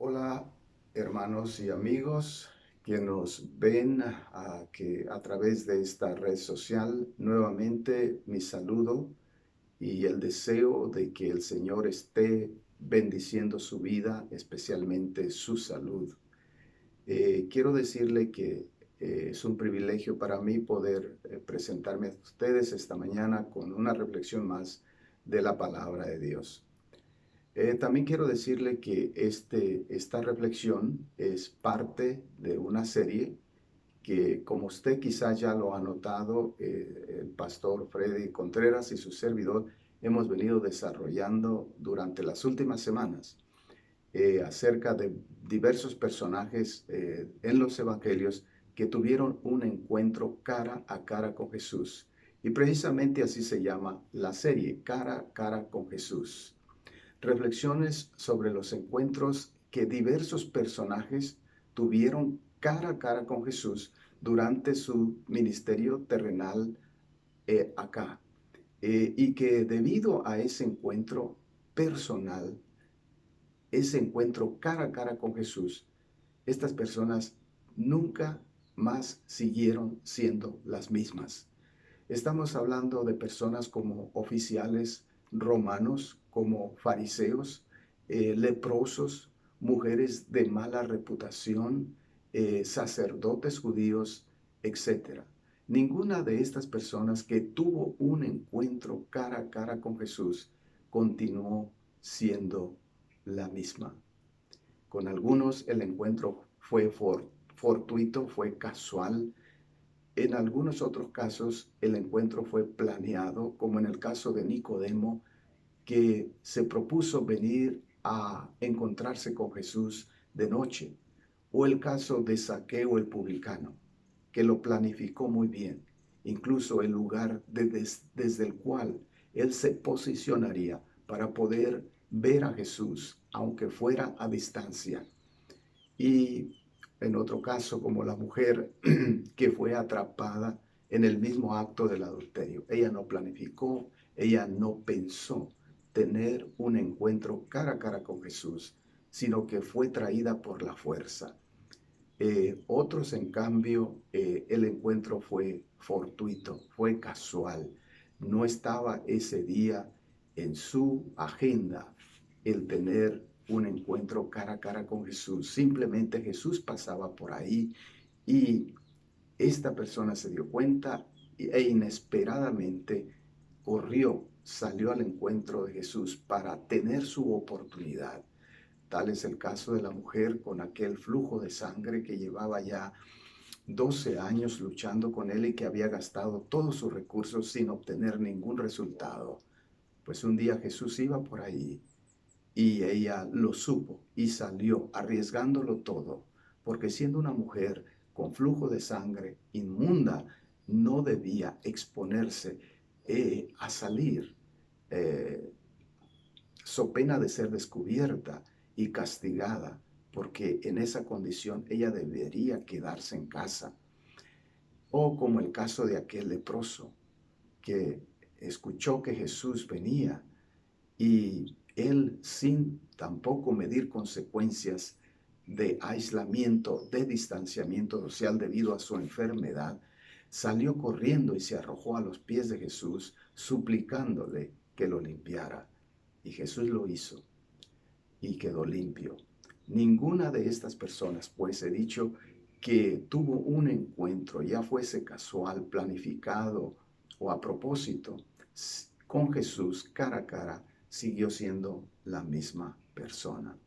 Hola, hermanos y amigos que nos ven que a través de esta red social. Nuevamente mi saludo y el deseo de que el Señor esté bendiciendo su vida, especialmente su salud. Quiero decirle que es un privilegio para mí poder presentarme a ustedes esta mañana con una reflexión más de la palabra de Dios. También quiero decirle que esta reflexión es parte de una serie que, como usted quizá ya lo ha notado, el pastor Freddy Contreras y su servidor hemos venido desarrollando durante las últimas semanas acerca de diversos personajes en los evangelios que tuvieron un encuentro cara a cara con Jesús. Y precisamente así se llama la serie, Cara a cara con Jesús. Reflexiones sobre los encuentros que diversos personajes tuvieron cara a cara con Jesús durante su ministerio terrenal acá. Y que debido a ese encuentro personal, ese encuentro cara a cara con Jesús, estas personas nunca más siguieron siendo las mismas. Estamos hablando de personas como oficiales romanos, como fariseos, leprosos, mujeres de mala reputación, sacerdotes judíos, etcétera. Ninguna de estas personas que tuvo un encuentro cara a cara con Jesús continuó siendo la misma. Con algunos el encuentro fue fortuito, fue casual. En algunos otros casos el encuentro fue planeado, como en el caso de Nicodemo, que se propuso venir a encontrarse con Jesús de noche, o el caso de Zaqueo el publicano, que lo planificó muy bien, incluso el lugar desde el cual él se posicionaría para poder ver a Jesús, aunque fuera a distancia. Y en otro caso, como la mujer que fue atrapada en el mismo acto del adulterio. Ella no planificó, ella no pensó tener un encuentro cara a cara con Jesús, sino que fue traída por la fuerza. Otros, en cambio, el encuentro fue fortuito, fue casual. No estaba ese día en su agenda el tener un encuentro cara a cara con Jesús. Simplemente Jesús pasaba por ahí y esta persona se dio cuenta e inesperadamente corrió, salió al encuentro de Jesús para tener su oportunidad. Tal es el caso de la mujer con aquel flujo de sangre que llevaba ya 12 años luchando con él y que había gastado todos sus recursos sin obtener ningún resultado. Pues un día Jesús iba por ahí y ella lo supo y salió arriesgándolo todo, porque siendo una mujer con flujo de sangre inmunda, no debía exponerse a salir. Eh, So pena de ser descubierta y castigada, porque en esa condición ella debería quedarse en casa. O como el caso de aquel leproso que escuchó que Jesús venía y él, sin tampoco medir consecuencias de aislamiento, de distanciamiento social debido a su enfermedad, salió corriendo y se arrojó a los pies de Jesús, suplicándole que lo limpiara. Y Jesús lo hizo y quedó limpio. Ninguna de estas personas, pues he dicho, que tuvo un encuentro, ya fuese casual, planificado o a propósito, con Jesús cara a cara, siguió siendo la misma persona.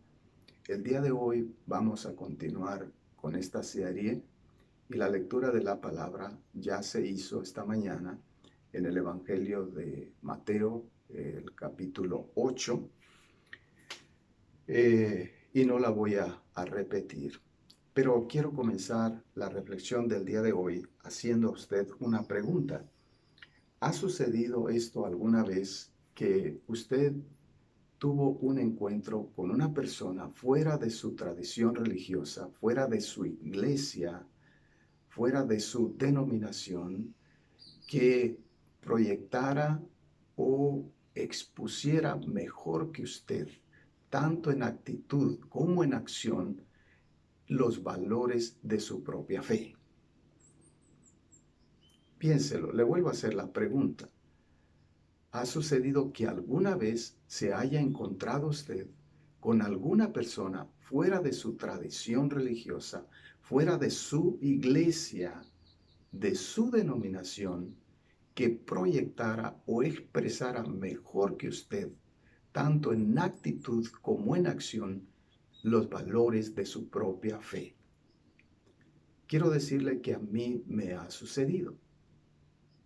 El día de hoy vamos a continuar con esta serie y la lectura de la palabra ya se hizo esta mañana en el Evangelio de Mateo, el capítulo 8, y no la voy a repetir. Pero quiero comenzar la reflexión del día de hoy haciendo a usted una pregunta. ¿Ha sucedido esto alguna vez que usted tuvo un encuentro con una persona fuera de su tradición religiosa, fuera de su iglesia, fuera de su denominación, que proyectara o expusiera mejor que usted tanto en actitud como en acción, los valores de su propia fe. Piénselo, le vuelvo a hacer la pregunta. ¿Ha sucedido que alguna vez se haya encontrado usted con alguna persona fuera de su tradición religiosa, fuera de su iglesia, de su denominación, que proyectara o expresara mejor que usted, tanto en actitud como en acción, los valores de su propia fe? Quiero decirle que a mí me ha sucedido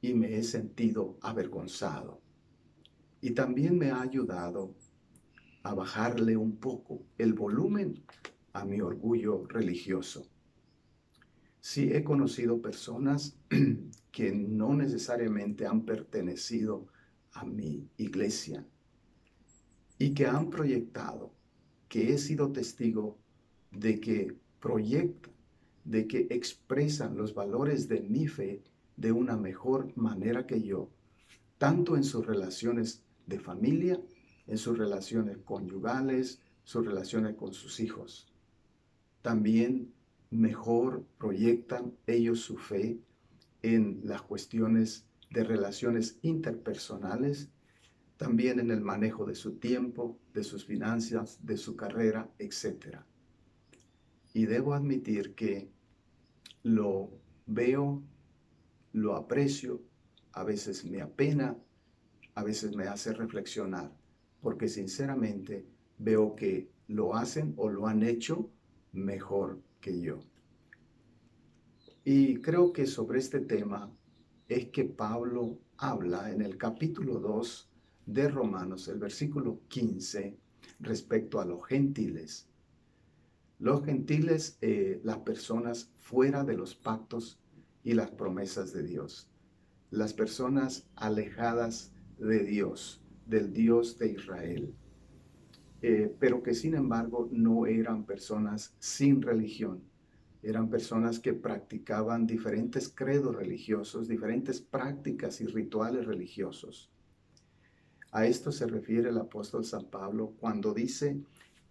y me he sentido avergonzado. Y también me ha ayudado a bajarle un poco el volumen a mi orgullo religioso. Sí he conocido personas que no necesariamente han pertenecido a mi iglesia y que han proyectado, que he sido testigo de que proyectan, de que expresan los valores de mi fe de una mejor manera que yo, tanto en sus relaciones de familia, en sus relaciones conyugales, sus relaciones con sus hijos. También mejor proyectan ellos su fe en las cuestiones de relaciones interpersonales, también en el manejo de su tiempo, de sus finanzas, de su carrera, etc. Y debo admitir que lo veo, lo aprecio, a veces me apena, a veces me hace reflexionar, porque sinceramente veo que lo hacen o lo han hecho mejor que yo. Y creo que sobre este tema es que Pablo habla en el capítulo 2 de Romanos, el versículo 15, respecto a los gentiles. Los gentiles, las personas fuera de los pactos y las promesas de Dios. Las personas alejadas de Dios, del Dios de Israel. Pero que sin embargo no eran personas sin religión. Eran personas que practicaban diferentes credos religiosos, diferentes prácticas y rituales religiosos. A esto se refiere el apóstol San Pablo cuando dice,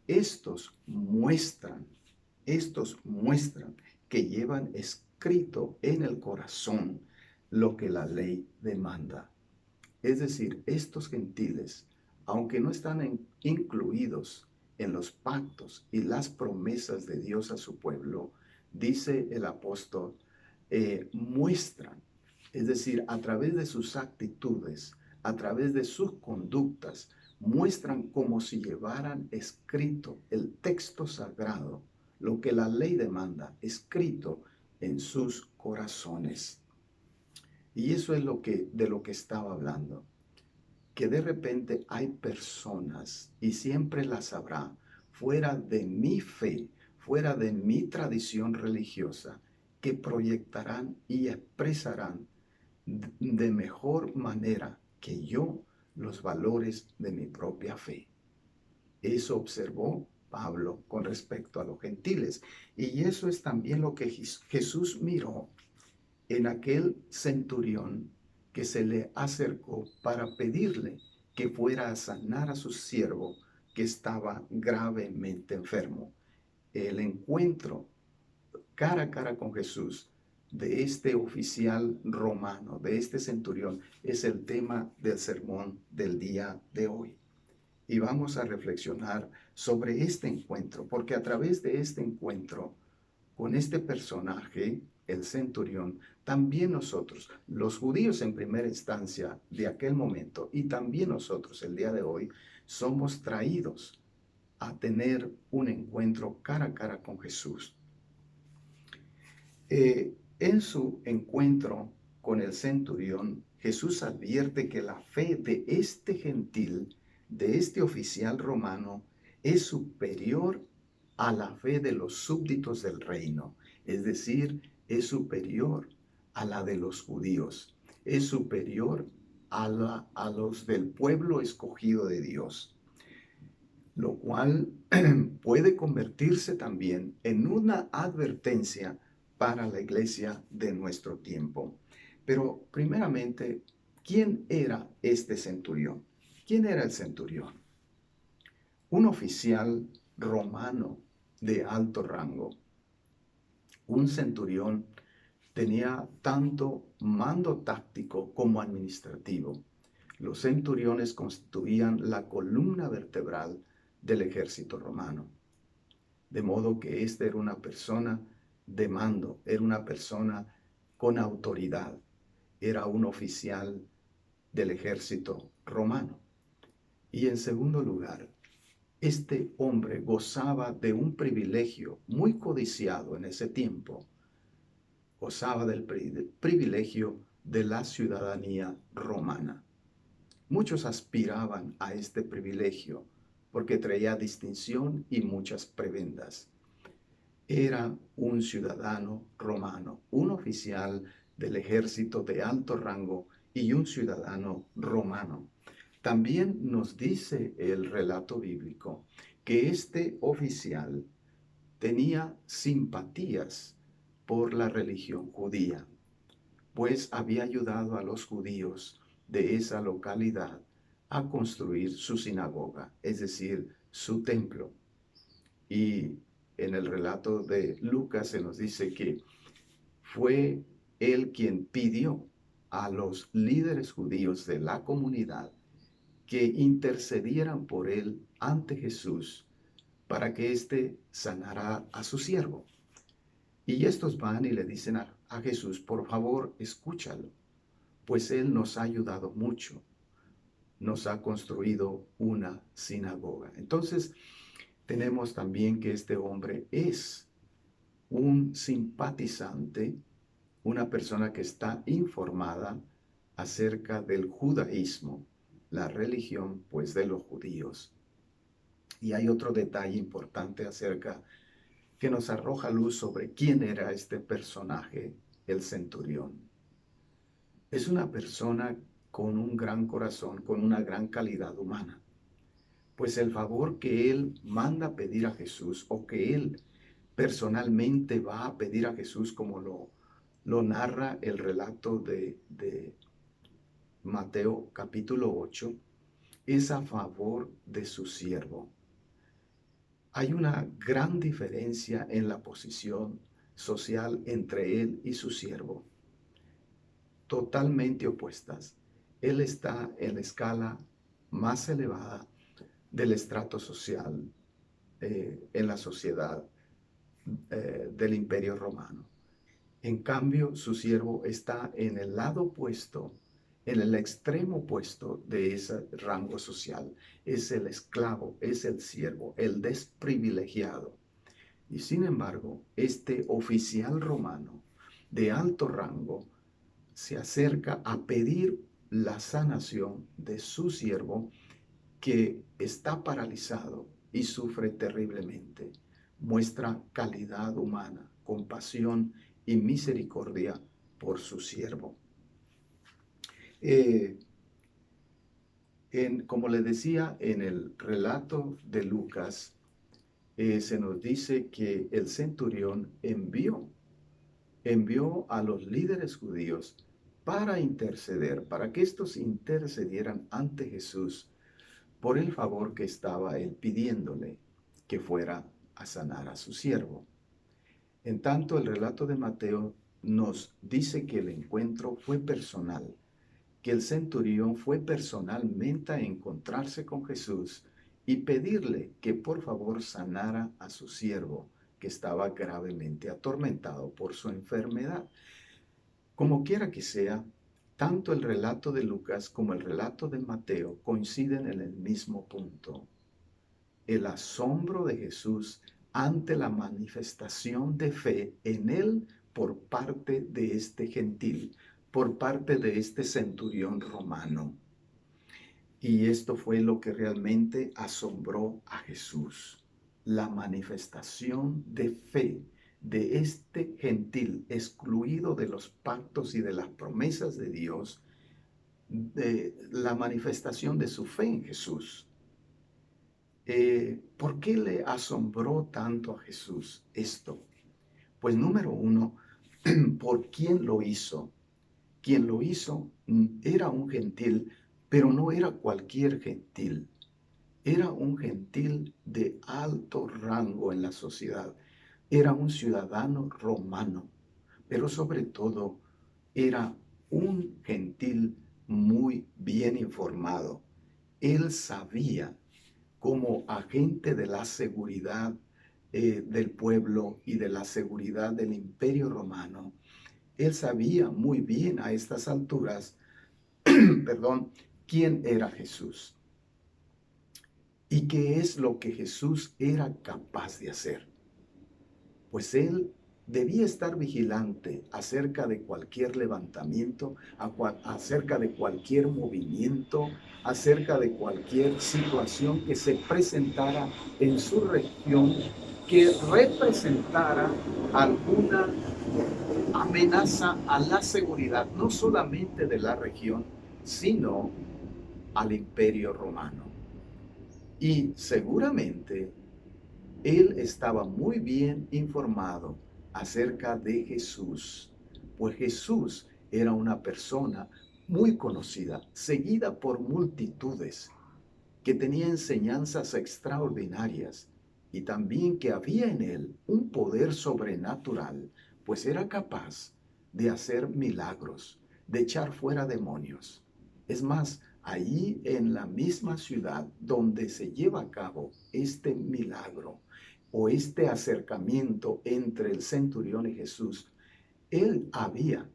estos muestran que llevan escrito en el corazón lo que la ley demanda. Es decir, estos gentiles, aunque no están incluidos en los pactos y las promesas de Dios a su pueblo, dice el apóstol, muestran, es decir, a través de sus actitudes, a través de sus conductas, muestran como si llevaran escrito el texto sagrado, lo que la ley demanda, escrito en sus corazones. Y eso es de lo que estaba hablando. Que de repente hay personas, y siempre las habrá, fuera de mi fe, fuera de mi tradición religiosa, que proyectarán y expresarán de mejor manera que yo los valores de mi propia fe. Eso observó Pablo con respecto a los gentiles. Y eso es también lo que Jesús miró en aquel centurión que se le acercó para pedirle que fuera a sanar a su siervo que estaba gravemente enfermo. El encuentro cara a cara con Jesús de este oficial romano, de este centurión, es el tema del sermón del día de hoy. Y vamos a reflexionar sobre este encuentro, porque a través de este encuentro con este personaje, el centurión, también nosotros, los judíos en primera instancia de aquel momento y también nosotros el día de hoy, somos traídos a tener un encuentro cara a cara con Jesús. En su encuentro con el centurión, Jesús advierte que la fe de este gentil, de este oficial romano, es superior a la fe de los súbditos del reino, es decir, es superior a la de los judíos, es superior a los del pueblo escogido de Dios, lo cual puede convertirse también en una advertencia para la iglesia de nuestro tiempo. Pero primeramente, ¿quién era este centurión? ¿Quién era el centurión? un oficial romano de alto rango, un centurión, tenía tanto mando táctico como administrativo. Los centuriones constituían la columna vertebral del ejército romano. De modo que esta era una persona de mando, era una persona con autoridad, era un oficial del ejército romano. Y en segundo lugar, este hombre gozaba de un privilegio muy codiciado en ese tiempo. Gozaba del privilegio de la ciudadanía romana. Muchos aspiraban a este privilegio porque traía distinción y muchas prebendas. Era un ciudadano romano, un oficial del ejército de alto rango y un ciudadano romano. También nos dice el relato bíblico que este oficial tenía simpatías por la religión judía, pues había ayudado a los judíos de esa localidad a construir su sinagoga, es decir, su templo. Y en el relato de Lucas se nos dice que fue él quien pidió a los líderes judíos de la comunidad que intercedieran por él ante Jesús para que éste sanara a su siervo. Y estos van y le dicen a Jesús, por favor, escúchalo, pues él nos ha ayudado mucho, nos ha construido una sinagoga. Entonces, tenemos también que este hombre es un simpatizante, una persona que está informada acerca del judaísmo, la religión, pues, de los judíos. Y hay otro detalle importante acerca que nos arroja luz sobre quién era este personaje, el centurión. Es una persona con un gran corazón, con una gran calidad humana. Pues el favor que él manda pedir a Jesús, o que él personalmente va a pedir a Jesús, como lo narra el relato de Mateo capítulo 8, es a favor de su siervo. Hay una gran diferencia en la posición social entre él y su siervo, totalmente opuestas. Él está en la escala más elevada del estrato social en la sociedad del Imperio Romano. En cambio, su siervo está en el lado opuesto, en el extremo opuesto de ese rango social. Es el esclavo, es el siervo, el desprivilegiado. Y sin embargo, este oficial romano de alto rango se acerca a pedir la sanación de su siervo, que está paralizado y sufre terriblemente. Muestra calidad humana, compasión y misericordia por su siervo. Como le decía, en el relato de Lucas, se nos dice que el centurión envió a los líderes judíos para interceder, para que estos intercedieran ante Jesús por el favor que estaba él pidiéndole, que fuera a sanar a su siervo. En tanto, el relato de Mateo nos dice que el encuentro fue personal, que el centurión fue personalmente a encontrarse con Jesús y pedirle que por favor sanara a su siervo, que estaba gravemente atormentado por su enfermedad. Como quiera que sea, tanto el relato de Lucas como el relato de Mateo coinciden en el mismo punto: el asombro de Jesús ante la manifestación de fe en él por parte de este gentil, por parte de este centurión romano. Y esto fue lo que realmente asombró a Jesús: la manifestación de fe de este gentil, excluido de los pactos y de las promesas de Dios, de la manifestación de su fe en Jesús. ¿Por qué le asombró tanto a Jesús esto? Pues número uno, por quién lo hizo. Quien lo hizo era un gentil, pero no era cualquier gentil. Era un gentil de alto rango en la sociedad. Era un ciudadano romano, pero sobre todo era un gentil muy bien informado. Él sabía, como agente de la seguridad del pueblo y de la seguridad del Imperio Romano, él sabía muy bien a estas alturas, perdón, quién era Jesús y qué es lo que Jesús era capaz de hacer. Pues él debía estar vigilante acerca de cualquier levantamiento, acerca de cualquier movimiento, acerca de cualquier situación que se presentara en su región que representara alguna amenaza a la seguridad, no solamente de la región, sino al Imperio Romano. Y seguramente él estaba muy bien informado acerca de Jesús, pues Jesús era una persona muy conocida, seguida por multitudes, que tenía enseñanzas extraordinarias y también que había en él un poder sobrenatural, pues era capaz de hacer milagros, de echar fuera demonios. Es más, allí en la misma ciudad donde se lleva a cabo este milagro o este acercamiento entre el centurión y Jesús,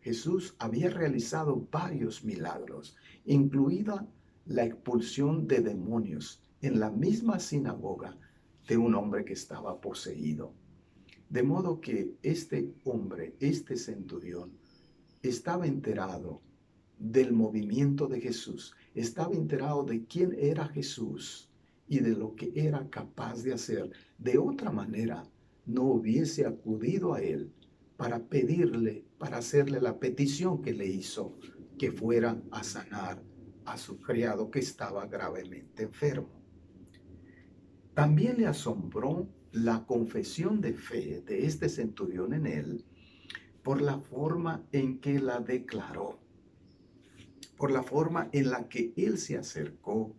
Jesús había realizado varios milagros, incluida la expulsión de demonios en la misma sinagoga de un hombre que estaba poseído. De modo que este hombre, este centurión, estaba enterado del movimiento de Jesús, estaba enterado de quién era Jesús y de lo que era capaz de hacer. De otra manera, no hubiese acudido a él para pedirle, para hacerle la petición que le hizo, que fuera a sanar a su criado que estaba gravemente enfermo. También le asombró la confesión de fe de este centurión en él por la forma en que la declaró, por la forma en la que él se acercó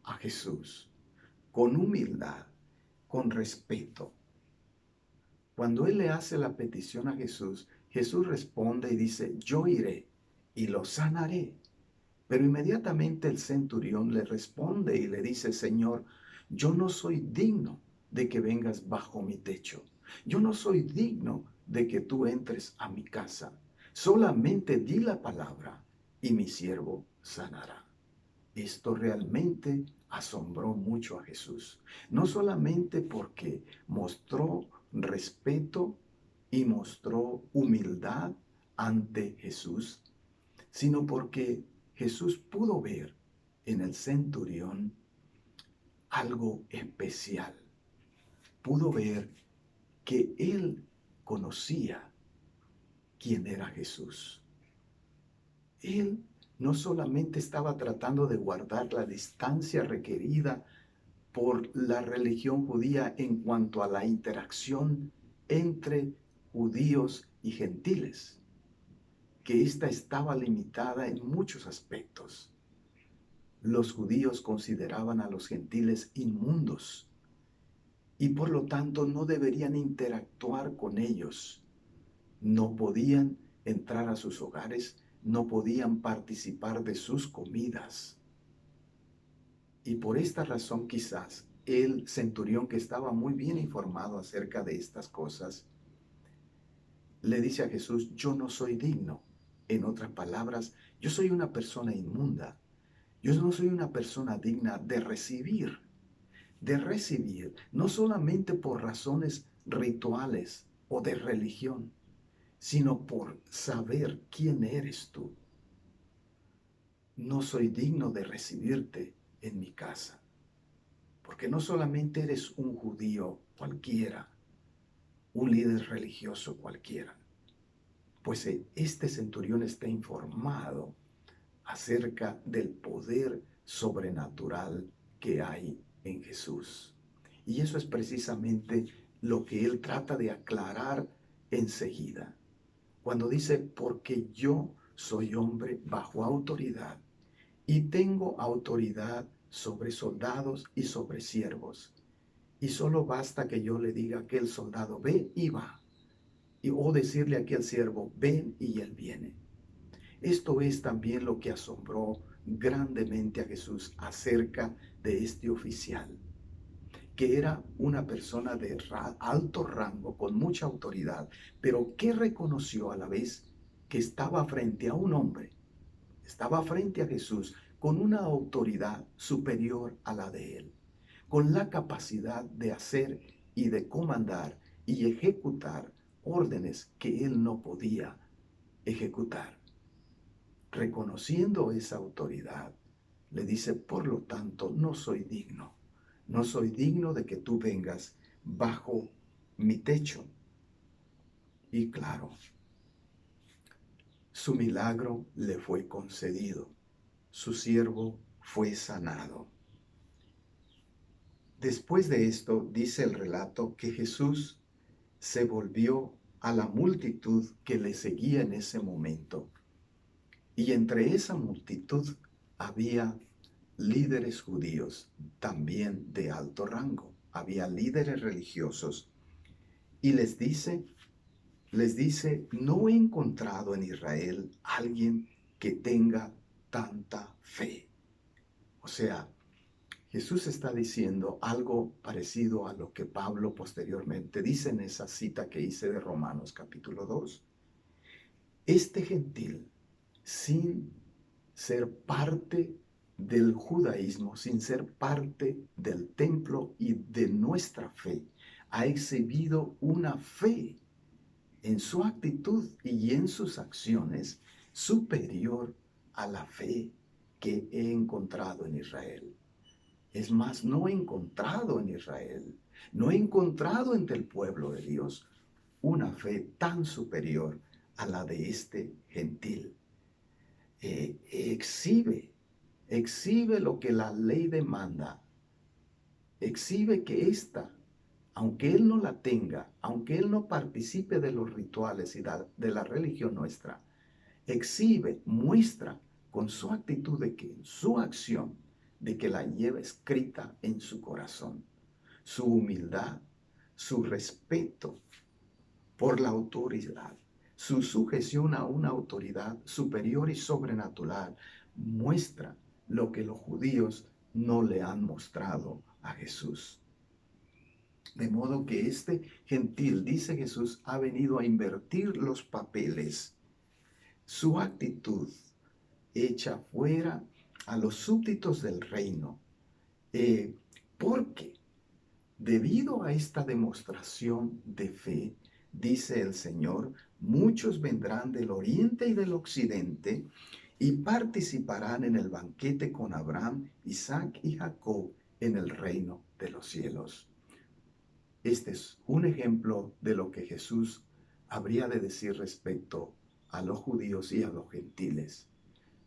a Jesús, con humildad, con respeto. Cuando él le hace la petición a Jesús, Jesús responde y dice, yo iré y lo sanaré. Pero inmediatamente el centurión le responde y le dice, Señor, yo no soy digno de que vengas bajo mi techo. Yo no soy digno de que tú entres a mi casa. Solamente di la palabra y mi siervo sanará. Esto realmente asombró mucho a Jesús, no solamente porque mostró respeto y mostró humildad ante Jesús, sino porque Jesús pudo ver en el centurión algo especial. Pudo ver que él conocía quién era Jesús. Él no solamente estaba tratando de guardar la distancia requerida por la religión judía en cuanto a la interacción entre judíos y gentiles, que ésta estaba limitada en muchos aspectos. Los judíos consideraban a los gentiles inmundos y por lo tanto no deberían interactuar con ellos. No podían entrar a sus hogares, no podían participar de sus comidas. Y por esta razón quizás el centurión, que estaba muy bien informado acerca de estas cosas, le dice a Jesús, yo no soy digno. En otras palabras, yo soy una persona inmunda. Yo no soy una persona digna de recibir, no solamente por razones rituales o de religión, sino por saber quién eres tú. No soy digno de recibirte en mi casa, porque no solamente eres un judío cualquiera, un líder religioso cualquiera, pues este centurión está informado acerca del poder sobrenatural que hay en Jesús. Y eso es precisamente lo que él trata de aclarar enseguida. Cuando dice, porque yo soy hombre bajo autoridad y tengo autoridad sobre soldados y sobre siervos. Y solo basta que yo le diga a aquel soldado, ve y va. O decirle a aquel siervo, ven y él viene. Esto es también lo que asombró grandemente a Jesús acerca de este oficial, que era una persona de alto rango, con mucha autoridad, pero que reconoció a la vez que estaba frente a un hombre, estaba frente a Jesús con una autoridad superior a la de él, con la capacidad de hacer y de comandar y ejecutar órdenes que él no podía ejecutar. Reconociendo esa autoridad, le dice, por lo tanto, no soy digno de que tú vengas bajo mi techo. Y claro, su milagro le fue concedido, su siervo fue sanado. Después de esto, dice el relato que Jesús se volvió a la multitud que le seguía en ese momento. Y entre esa multitud había líderes judíos también de alto rango. Había líderes religiosos. Y les dice, no he encontrado en Israel alguien que tenga tanta fe. O sea, Jesús está diciendo algo parecido a lo que Pablo posteriormente dice en esa cita que hice de Romanos capítulo 2. Este gentil, sin ser parte del judaísmo, sin ser parte del templo y de nuestra fe, ha exhibido una fe en su actitud y en sus acciones superior a la fe que he encontrado en Israel. Es más, no he encontrado en Israel, no he encontrado entre el pueblo de Dios una fe tan superior a la de este gentil. Exhibe lo que la ley demanda, exhibe que ésta, aunque él no la tenga, aunque él no participe de los rituales y de la religión nuestra, exhibe, muestra con su actitud de que en su acción, de que la lleva escrita en su corazón, su humildad, su respeto por la autoridad, su sujeción a una autoridad superior y sobrenatural, muestra lo que los judíos no le han mostrado a Jesús. De modo que este gentil, dice Jesús, ha venido a invertir los papeles. Su actitud echa fuera a los súbditos del reino, porque debido a esta demostración de fe, dice el Señor, muchos vendrán del oriente y del occidente y participarán en el banquete con Abraham, Isaac y Jacob en el reino de los cielos. Este es un ejemplo de lo que Jesús habría de decir respecto a los judíos y a los gentiles,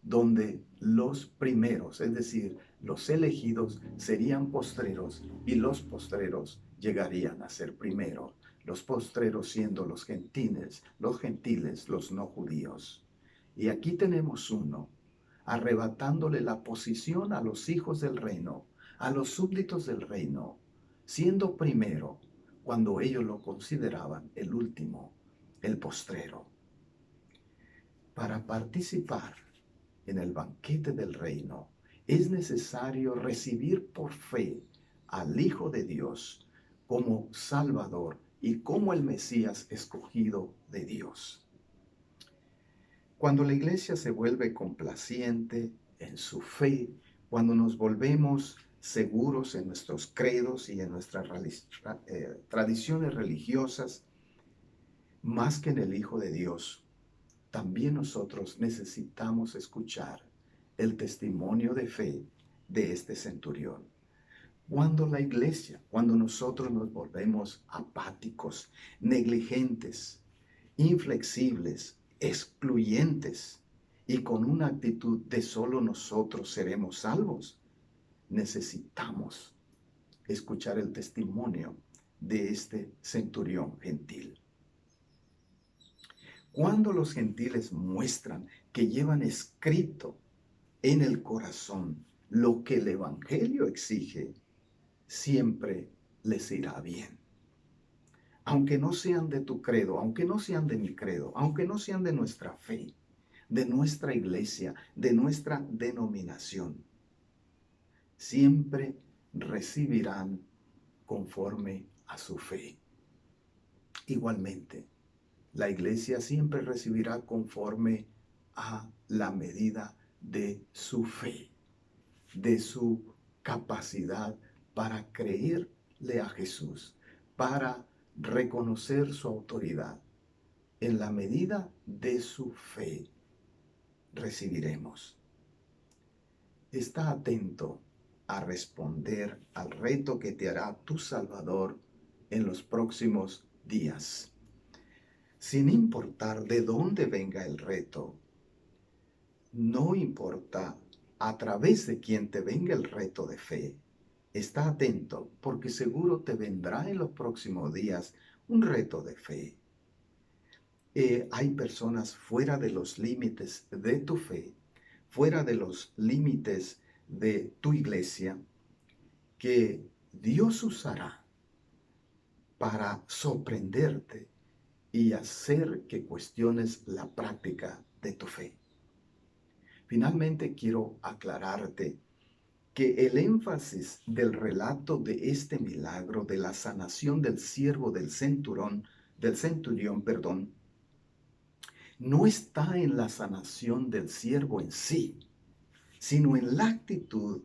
donde los primeros, es decir, los elegidos, serían postreros y los postreros llegarían a ser primeros, los postreros siendo los gentiles, los no judíos. Y aquí tenemos uno, arrebatándole la posición a los hijos del reino, a los súbditos del reino, siendo primero cuando ellos lo consideraban el último, el postrero. Para participar en el banquete del reino, es necesario recibir por fe al Hijo de Dios como Salvador y como el Mesías escogido de Dios. Cuando la iglesia se vuelve complaciente en su fe, cuando nos volvemos seguros en nuestros credos y en nuestras tradiciones religiosas, más que en el Hijo de Dios, también nosotros necesitamos escuchar el testimonio de fe de este centurión. Cuando la iglesia, cuando nosotros nos volvemos apáticos, negligentes, inflexibles, excluyentes y con una actitud de solo nosotros seremos salvos, necesitamos escuchar el testimonio de este centurión gentil. Cuando los gentiles muestran que llevan escrito en el corazón lo que el Evangelio exige, siempre les irá bien. Aunque no sean de tu credo, aunque no sean de mi credo, aunque no sean de nuestra fe, de nuestra iglesia, de nuestra denominación, siempre recibirán conforme a su fe. Igualmente, la iglesia siempre recibirá conforme a la medida de su fe, de su capacidad para creerle a Jesús, para reconocer su autoridad. En la medida de su fe recibiremos. Está atento a responder al reto que te hará tu Salvador en los próximos días. Sin importar de dónde venga el reto, no importa a través de quién te venga el reto de fe, está atento porque seguro te vendrá en los próximos días un reto de fe. Hay personas fuera de los límites de tu fe, fuera de los límites de tu iglesia, que Dios usará para sorprenderte y hacer que cuestiones la práctica de tu fe. Finalmente quiero aclararte que el énfasis del relato de este milagro de la sanación del siervo del centurión, no está en la sanación del siervo en sí, sino en la actitud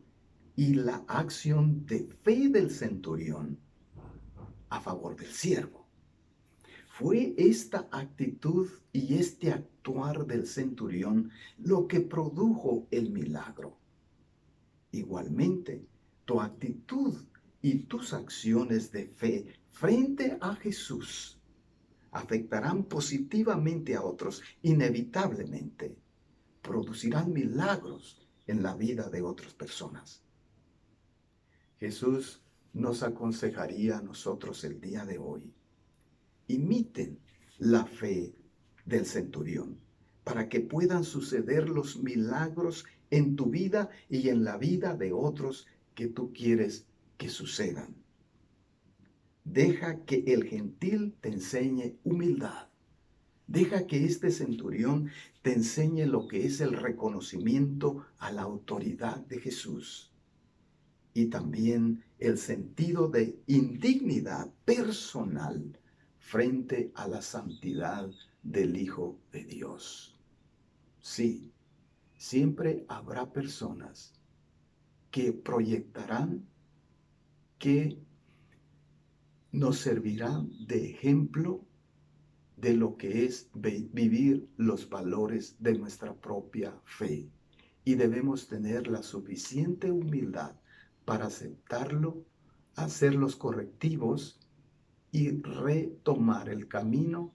y la acción de fe del centurión a favor del siervo. Fue esta actitud y este actuar del centurión lo que produjo el milagro. Igualmente, tu actitud y tus acciones de fe frente a Jesús afectarán positivamente a otros, inevitablemente. Producirán milagros en la vida de otras personas. Jesús nos aconsejaría a nosotros el día de hoy: imiten la fe del centurión para que puedan suceder los milagros en tu vida y en la vida de otros que tú quieres que sucedan. Deja que el gentil te enseñe humildad. Deja que este centurión te enseñe lo que es el reconocimiento a la autoridad de Jesús y también el sentido de indignidad personal frente a la santidad del Hijo de Dios. Sí, siempre habrá personas que proyectarán, que nos servirán de ejemplo de lo que es vivir los valores de nuestra propia fe. Y debemos tener la suficiente humildad para aceptarlo, hacer los correctivos y retomar el camino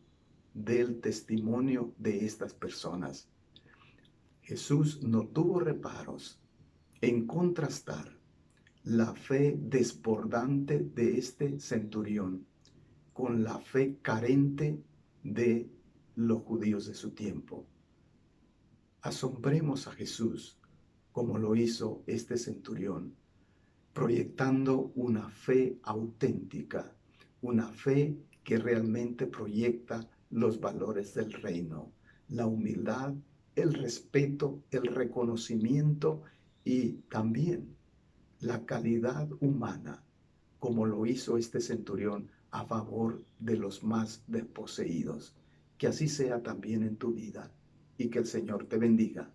del testimonio de estas personas. Jesús no tuvo reparos en contrastar la fe desbordante de este centurión con la fe carente de los judíos de su tiempo. Asombremos a Jesús como lo hizo este centurión, proyectando una fe auténtica, una fe que realmente proyecta los valores del reino, la humildad, el respeto, el reconocimiento y también la calidad humana, como lo hizo este centurión a favor de los más desposeídos. Que así sea también en tu vida y que el Señor te bendiga.